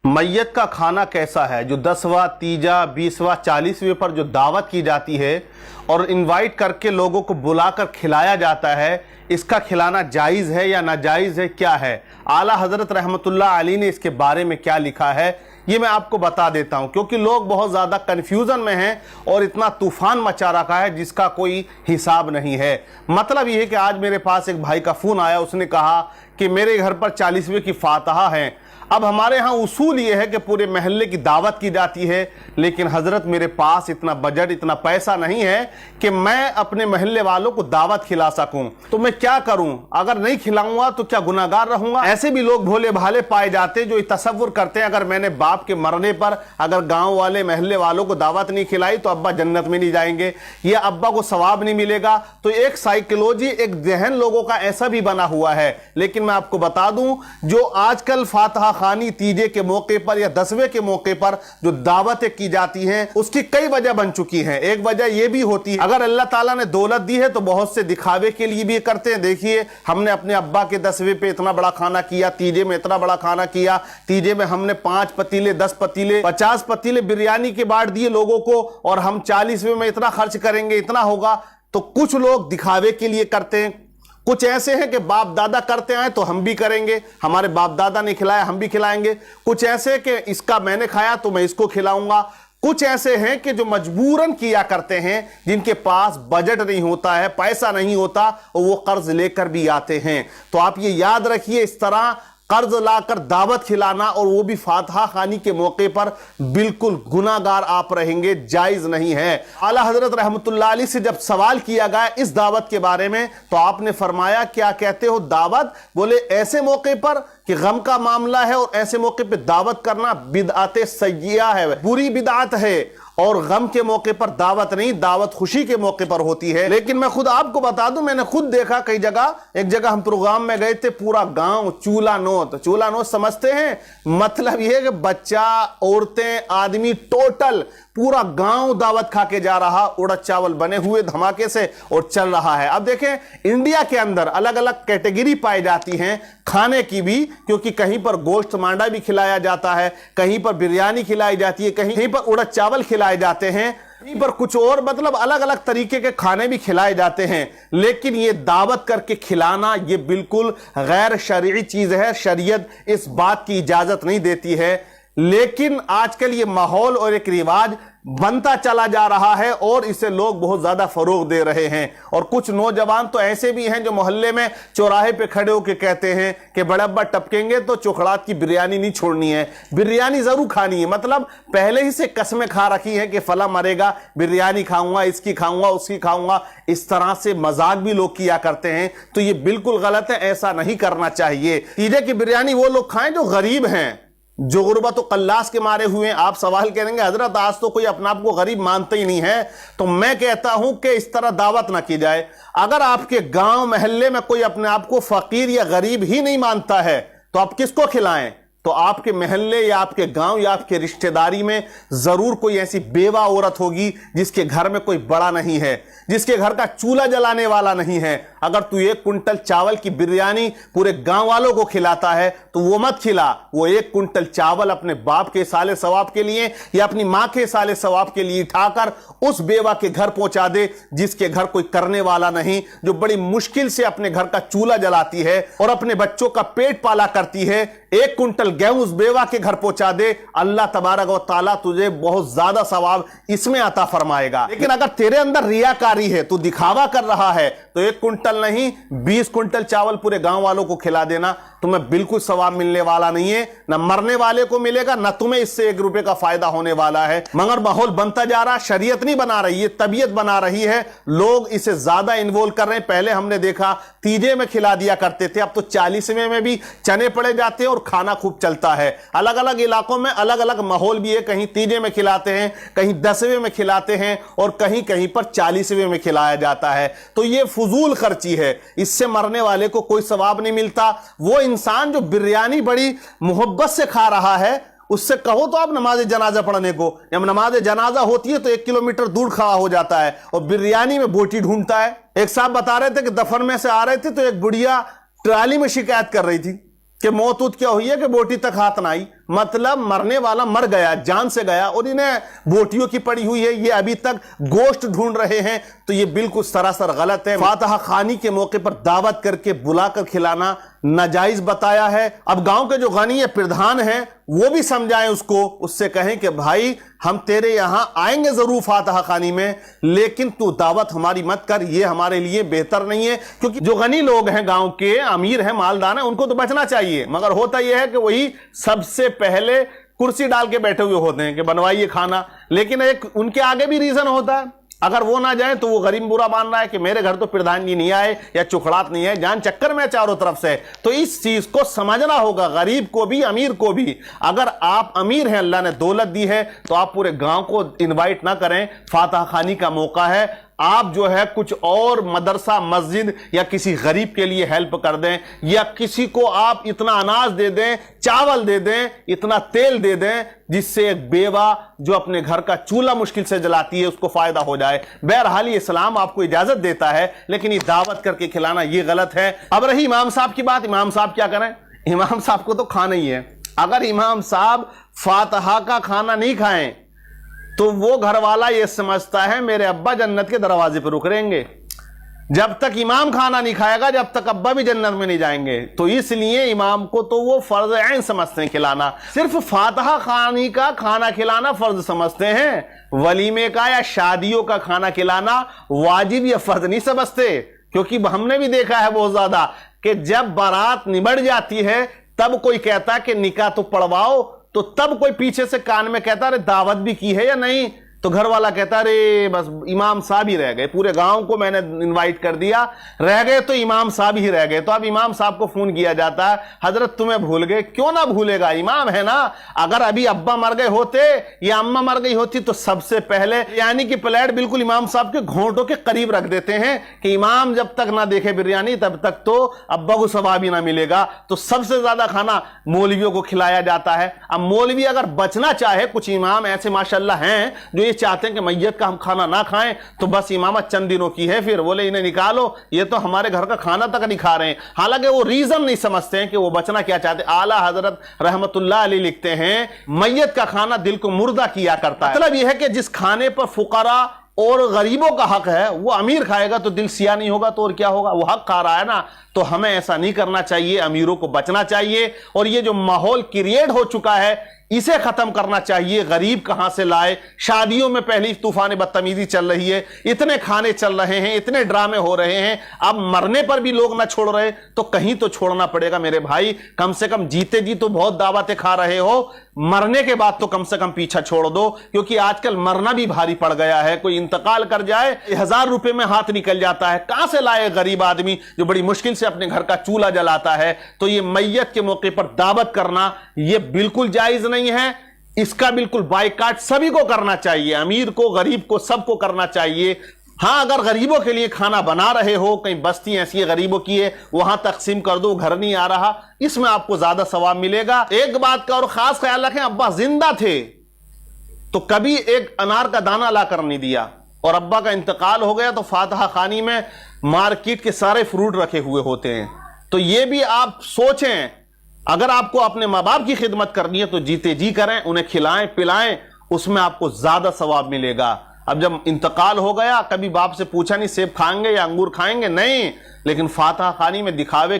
मैयत का खाना कैसा है? जो 10वां, तीजा, 20वां, 40वें पर जो दावत की जाती है और इनवाइट करके लोगों को बुलाकर खिलाया जाता है, इसका खिलाना जायज़ है या नाजायज़ है, क्या है? आला हज़रत रहमतुल्लाह अलैह ने इसके बारे में क्या लिखा है ये मैं आपको बता देता हूं, क्योंकि लोग बहुत ज़्यादा कन्फ्यूज़न में हैं और इतना तूफ़ान मचा रखा है जिसका कोई हिसाब नहीं है। मतलब ये है कि आज मेरे पास एक भाई का फ़ोन आया, उसने कहा कि मेरे घर पर 40वें की फातहा है। अब हमारे यहाँ उसूल ये है कि पूरे महल्ले की दावत की जाती है, लेकिन हजरत मेरे पास इतना बजट, इतना पैसा नहीं है कि मैं अपने महल्ले वालों को दावत खिला सकूं। तो मैं क्या करूं? अगर नहीं खिलाऊंगा तो क्या गुनाहगार रहूंगा? ऐसे भी लोग भोले भाले पाए जाते जो तसव्वुर करते हैं अगर मैंने बाप के मरने पर अगर गांव वाले महल्ले वालों को दावत नहीं खिलाई तो अब्बा जन्नत में नहीं जाएंगे या अब्बा को सवाब नहीं मिलेगा। तो एक साइकोलॉजी, एक जहन लोगों का ऐसा भी बना हुआ है। लेकिन मैं आपको बता दूं, जो आजकल फातहा खानी तीजे के मौके पर या 10वें के मौके पर जो दावतें की जाती हैं, उसकी कई वजह बन चुकी हैं। एक वजह यह भी होती है, अगर अल्लाह ताला ने दौलत दी है तो बहुत से दिखावे के लिए भी करते हैं। देखिए, हमने अपने अब्बा के 10वें पे इतना बड़ा खाना किया, तीजे में इतना बड़ा खाना किया, तीजे में हमने 5 पतीले, 10 पतीले, 50 पतीले बिरयानी के बांट दिए लोगों को, और हम 40वें में इतना खर्च करेंगे, इतना होगा। तो कुछ लोग दिखावे के लिए करते हैं, कुछ ऐसे हैं कि बाप दादा करते आए तो हम भी करेंगे, हमारे बाप दादा ने खिलाया हम भी खिलाएंगे। कुछ ऐसे कि इसका मैंने खाया तो मैं इसको खिलाऊंगा। कुछ ऐसे हैं कि जो मजबूरन किया करते हैं, जिनके पास बजट नहीं होता है, पैसा नहीं होता, और वो कर्ज लेकर भी आते हैं। तो आप ये याद रखिए, इस तरह कर्ज लाकर दावत खिलाना और वो भी फातहा खानी के मौके पर बिल्कुल गुनाहगार आप रहेंगे, जायज नहीं है। आला हजरत रहमतुल्लाह अलैह से जब सवाल किया गया इस दावत के बारे में तो आपने फरमाया, क्या कहते हो दावत? बोले ऐसे मौके पर कि गम का मामला है और ऐसे मौके पर दावत करना बिदअत सय्यिआ है, बुरी बिदअत है, और गम के मौके पर दावत नहीं, दावत खुशी के मौके पर होती है। लेकिन मैं खुद आपको बता दूं, मैंने खुद देखा कई जगह। एक जगह हम प्रोग्राम में गए थे, पूरा गांव चूल्हा नोत समझते हैं, मतलब यह कि बच्चा, औरतें, आदमी, टोटल पूरा गांव दावत खा के जा रहा, उड़द चावल बने हुए धमाके से और चल रहा है। अब देखें, इंडिया के अंदर अलग अलग कैटेगरी पाई जाती हैं खाने की भी, क्योंकि कहीं पर गोश्त मांडा भी खिलाया जाता है, कहीं पर बिरयानी खिलाई जाती है, कहीं पर उड़द चावल खिलाए जाते हैं, कहीं पर कुछ और, मतलब अलग अलग तरीके के खाने भी खिलाए जाते हैं। लेकिन ये दावत करके खिलाना ये बिल्कुल गैर शरई चीज है, शरीयत इस बात की इजाजत नहीं देती है। लेकिन आजकल ये माहौल और एक रिवाज बनता चला जा रहा है और इसे लोग बहुत ज्यादा फरोग दे रहे हैं। और कुछ नौजवान तो ऐसे भी हैं जो मोहल्ले में चौराहे पे खड़े होकर कहते हैं कि बड़े अब्बा टपकेंगे तो चोखड़ात की बिरयानी नहीं छोड़नी है, बिरयानी जरूर खानी है। मतलब पहले ही से कसमें खा रखी हैं कि फला मरेगा बिरयानी खाऊंगा, इसकी खाऊंगा, उसकी खाऊंगा। इस तरह से मजाक भी लोग किया करते हैं, तो ये बिल्कुल गलत है, ऐसा नहीं करना चाहिए। तीजे की बिरयानी वो लोग खाएं जो गरीब हैं, जो गुर्बत तो कल्लास के मारे हुए हैं। आप सवाल करेंगे, हजरत आज तो कोई अपने आप को गरीब मानते ही नहीं है। तो मैं कहता हूं कि इस तरह दावत ना की जाए। अगर आपके गांव महल्ले में कोई अपने आप को फकीर या गरीब ही नहीं मानता है तो आप किसको खिलाएं? तो आपके महल्ले या आपके गांव या आपके रिश्तेदारी में जरूर कोई ऐसी बेवा औरत होगी जिसके घर में कोई बड़ा नहीं है, जिसके घर का चूल्हा जलाने वाला नहीं है। अगर तू 1 कुंटल चावल की बिरयानी पूरे गांव वालों को खिलाता है तो वो मत खिला। वो 1 कुंटल चावल अपने बाप के साले सवाब के लिए या अपनी मां के साले सवाब के लिए उठाकर उस बेवा के घर पहुंचा दे जिसके घर कोई करने वाला नहीं, जो बड़ी मुश्किल से अपने घर का चूल्हा जलाती है और अपने बच्चों का पेट पाला करती है। 1 कुंटल गेहूं उस बेवा के घर पहुंचा दे, अल्लाह तबारक व तआला तुझे बहुत ज्यादा सवाब इसमें अता फरमाएगा। लेकिन अगर तेरे अंदर रियाकारी है, तू दिखावा कर रहा है, तो 1 कुंटल नहीं 20 कुंटल चावल पूरे गांव वालों को खिला देना, तुम्हें बिल्कुल सवाब मिलने वाला नहीं है। न मरने वाले को मिलेगा, न तुम्हें इससे 1 रुपए का फायदा होने वाला है। मगर माहौल बनता जा रहा, शरीयत नहीं बना रही है, तबीयत बना रही है। लोग इसे ज्यादा इन्वॉल्व कर रहे हैं। पहले हमने देखा तीजे में खिला दिया करते थे, अब तो 40वें में भी चने पड़े जाते हैं और खाना खूब चलता है। अलग अलग इलाकों में अलग अलग माहौल भी है, कहीं तीजे में खिलाते हैं, कहीं 10वें में खिलाते हैं और कहीं कहीं पर 40वें में खिलाया जाता है। तो ये फजूल खर्ची है, इससे मरने वाले को कोई सवाब नहीं मिलता। वो इंसान जो बिरयानी बड़ी मोहब्बत से खा रहा है, उससे कहो तो आप नमाज जनाजा पढ़ने को, जब नमाज जनाजा होती है तो 1 किलोमीटर दूर खड़ा हो जाता है और बिरयानी में बोटी ढूंढता है। एक साहब बता रहे थे कि दफन में से आ रहे थे तो एक बुढ़िया ट्राली में शिकायत कर रही थी کہ موت کیا ہوئی ہے کہ بوٹی تک ہاتھ نہ آئی، مطلب مرنے والا مر گیا، جان سے گیا، اور انہیں بوٹیوں کی پڑی ہوئی ہے، یہ ابھی تک گوشت ڈھونڈ رہے ہیں، تو یہ بالکل سراسر غلط ہے۔ فاتحہ خوانی کے موقع پر دعوت کر کے بلا کر کھلانا ناجائز بتایا ہے۔ اب گاؤں کے جو غنی پردھان ہیں وہ بھی سمجھائیں اس کو، اس سے کہیں کہ بھائی ہم تیرے یہاں آئیں گے ضرور فاتحہ خوانی میں، لیکن تو دعوت ہماری مت کر، یہ ہمارے لیے بہتر نہیں ہے۔ کیونکہ جو غنی لوگ ہیں، گاؤں کے امیر ہیں، مالدار ہیں، ان کو تو بچنا چاہیے، مگر ہوتا یہ ہے کہ وہی سب سے پہلے کرسی ڈال کے بیٹھے ہوئے ہوتے ہیں کہ بنوائیے کھانا، لیکن ایک ان کے آگے بھی ریزن ہوتا ہے، اگر وہ نہ جائیں تو وہ غریب برا مان رہا ہے کہ میرے گھر تو پردھان جی نہیں آئے یا چکھڑات نہیں ہے، جان چکر میں چاروں طرف سے۔ تو اس چیز کو سمجھنا ہوگا، غریب کو بھی امیر کو بھی۔ اگر آپ امیر ہیں، اللہ نے دولت دی ہے، تو آپ پورے گاؤں کو انوائٹ نہ کریں، فاتحہ خوانی کا موقع ہے، آپ جو ہے کچھ اور مدرسہ مسجد یا کسی غریب کے لیے ہیلپ کر دیں، یا کسی کو آپ اتنا اناج دے دیں، چاول دے دیں، اتنا تیل دے دیں، جس سے ایک بیوہ جو اپنے گھر کا چولہا مشکل سے جلاتی ہے اس کو فائدہ ہو جائے۔ بہرحال یہ اسلام آپ کو اجازت دیتا ہے، لیکن یہ دعوت کر کے کھلانا یہ غلط ہے۔ اب رہی امام صاحب کی بات، امام صاحب کیا کریں؟ امام صاحب کو تو کھانا ہی ہے۔ اگر امام صاحب فاتحہ کا کھانا نہیں کھائیں تو وہ گھر والا یہ سمجھتا ہے میرے ابا جنت کے دروازے پہ رک رہیں گے، جب تک امام کھانا نہیں کھائے گا جب تک ابا بھی جنت میں نہیں جائیں گے۔ تو اس لیے امام کو تو وہ فرض عین سمجھتے ہیں کھلانا، صرف فاتحہ خوانی کا کھانا کھلانا فرض سمجھتے ہیں، ولیمے کا یا شادیوں کا کھانا کھلانا واجب یا فرض نہیں سمجھتے۔ کیونکہ ہم نے بھی دیکھا ہے بہت زیادہ کہ جب بارات نبڑ جاتی ہے تب کوئی کہتا ہے کہ نکاح تو پڑھواؤ، تو تب کوئی پیچھے سے کان میں کہتا ہے دعوت بھی کی ہے یا نہیں، تو گھر والا کہتا ہے رے بس امام صاحب ہی رہ گئے، پورے گاؤں کو میں نے انوائٹ کر دیا، رہ گئے تو امام صاحب ہی رہ گئے۔ تو اب امام صاحب کو فون کیا جاتا ہے، حضرت تمہیں بھول گئے، کیوں نہ بھولے گا، امام ہے نا۔ اگر ابھی ابا مر گئے ہوتے یا اماں مر گئی ہوتی تو سب سے پہلے بریانی کی پلیٹ بالکل امام صاحب کے گھونٹوں کے قریب رکھ دیتے ہیں کہ امام جب تک نہ دیکھے بریانی تب تک تو ابا کو ثواب ہی نہ ملے گا۔ تو سب سے زیادہ کھانا مولویوں کو کھلایا جاتا ہے۔ اب مولوی اگر بچنا چاہے، کچھ امام ایسے ماشاءاللہ ہیں جو یہ چاہتے ہیں کہ میت کا ہم کھانا نہ کھائیں، تو بس امامت چند دنوں کی ہے، پھر بولے انہیں نکالو، یہ تو ہمارے گھر کا کھانا تک نہیں کھا رہے ہیں۔ حالانکہ وہ ریزن نہیں سمجھتے ہیں کہ وہ بچنا کیا چاہتے ہیں۔ اعلیٰ حضرت رحمت اللہ علیہ لکھتے ہیں میت کا کھانا دل کو مردہ کیا کرتا ہے۔ مطلب یہ ہے کہ جس کھانے پر فقراء اور غریبوں کا حق ہے وہ امیر کھائے گا تو دل سیاہ نہیں ہوگا تو اور کیا ہوگا، وہ حق کھا رہا ہے نا۔ تو ہمیں ایسا نہیں کرنا چاہیے، امیروں کو بچنا چاہیے، اور یہ جو ماحول کریٹ ہو چکا ہے اسے ختم کرنا چاہیے۔ غریب کہاں سے لائے؟ شادیوں میں پہلی طوفان بدتمیزی چل رہی ہے، اتنے کھانے چل رہے ہیں، اتنے ڈرامے ہو رہے ہیں، اب مرنے پر بھی لوگ نہ چھوڑ رہے تو کہیں تو چھوڑنا پڑے گا میرے بھائی۔ کم سے کم جیتے جی تو بہت دعوتیں کھا رہے ہو، مرنے کے بعد تو کم سے کم پیچھا چھوڑ دو، کیونکہ آج کل مرنا بھی بھاری پڑ گیا ہے۔ کوئی انتقال کر جائے 1000 روپے میں ہاتھ نکل جاتا ہے، کہاں سے لائے غریب آدمی جو بڑی مشکل سے اپنے گھر کا چولہا جلاتا ہے؟ تو یہ میت کے موقع پر دعوت کرنا یہ بالکل جائز نہیں ہے، اس کا بالکل بائیکاٹ سبھی کو کرنا چاہیے، امیر کو، غریب کو، سب کو کرنا چاہیے۔ ہاں اگر غریبوں کے لیے کھانا بنا رہے ہو، کہیں بستی ایسی ہے غریبوں کی ہے وہاں تقسیم کر دو، گھر نہیں آ رہا، اس میں آپ کو زیادہ ثواب ملے گا۔ ایک بات کا اور خاص خیال رکھیں، ابا زندہ تھے تو کبھی ایک انار کا دانہ لا کر نہیں دیا، اور ابا کا انتقال ہو گیا تو فاتحہ خوانی میں مارکیٹ کے سارے فروٹ رکھے ہوئے ہوتے ہیں۔ تو یہ بھی آپ سوچیں، اگر آپ کو اپنے ماں باپ کی خدمت کرنی ہے تو جیتے جی کریں، انہیں کھلائیں پلائیں، اس میں آپ کو زیادہ ثواب ملے گا۔ اب جب انتقال ہو گیا، کبھی باپ سے پوچھا نہیں سیب کھائیں گے یا انگور کھائیں گے، نہیں، لیکن فاتحہ خوانی میں دکھاوے